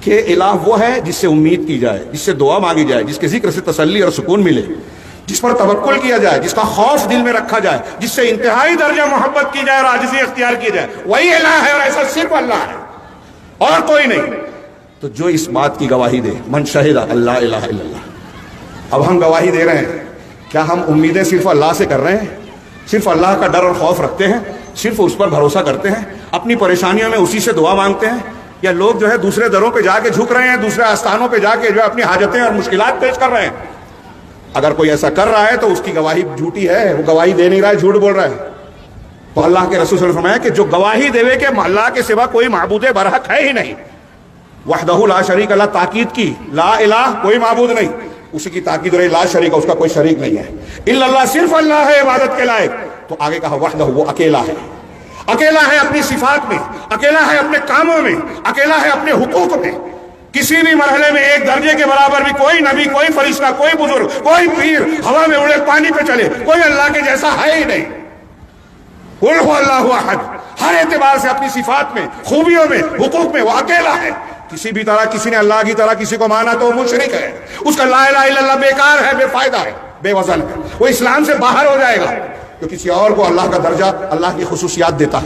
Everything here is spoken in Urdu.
کہ الہ وہ ہے جس سے امید کی جائے، جس سے دعا مانگی جائے، جس کے ذکر سے تسلی اور سکون ملے، جس پر توکل کیا جائے، جس کا خوف دل میں رکھا جائے، جس سے انتہائی درجہ محبت کی جائے اور عاجزی اختیار کی جائے، وہی الہ ہے، اور ایسا صرف اللہ ہے اور کوئی نہیں۔ تو جو اس بات کی گواہی دے، من شہد اللہ الہ الا اللہ۔ اب ہم گواہی دے رہے ہیں، کیا ہم امیدیں صرف اللہ سے کر رہے ہیں؟ صرف اللہ کا ڈر اور خوف رکھتے ہیں؟ صرف اس پر بھروسہ کرتے ہیں؟ اپنی پریشانیوں میں اسی سے دعا مانگتے ہیں؟ یا لوگ جو ہے دوسرے دروں پہ جا کے جھک رہے ہیں، دوسرے آستانوں پہ جا کے جو ہے اپنی حاجتیں اور مشکلات پیش کر رہے ہیں؟ اگر کوئی ایسا کر رہا ہے تو اس کی گواہی جھوٹی ہے، وہ گواہی دے نہیں رہا ہے، جھوٹ بول رہا ہے۔ تو اللہ کے رسول صلی اللہ علیہ وسلم فرمایا کہ جو گواہی دے کہ اللہ کے سوا کوئی معبود برحق ہے ہی نہیں، وحدہ لا شریک اللہ، تاکید کی، لا الہ کوئی معبود نہیں، اسی کی تاکید رہی، لا شریک، اس کا کوئی شریک نہیں ہے، الا اللہ، صرف اللہ ہے عبادت کے لائق۔ تو آگے کہا وحدہ، وہ اکیلا ہے، اکیلا ہے اپنی صفات میں، اکیلا ہے اپنے کاموں میں، اکیلا ہے اپنے حقوق میں۔ کسی بھی مرحلے میں ایک درجے کے برابر بھی کوئی نبی، کوئی فرشتہ، کوئی بزرگ، کوئی پیر ہوا میں اڑے، پانی پہ چلے، کوئی اللہ کے جیسا ہے ہی نہیں۔ قل هو اللہ احد، ہر اعتبار سے اپنی صفات میں، خوبیوں میں، حقوق میں وہ اکیلا ہے۔ کسی بھی طرح کسی نے اللہ کی طرح کسی کو مانا تو وہ مشرک ہے، اس کا لا الہ الا اللہ بیکار ہے، بے فائدہ ہے، بے وزن ہے، وہ اسلام سے باہر ہو جائے گا۔ تو کسی اور کو اللہ کا درجہ، اللہ کی خصوصیات دیتا ہے۔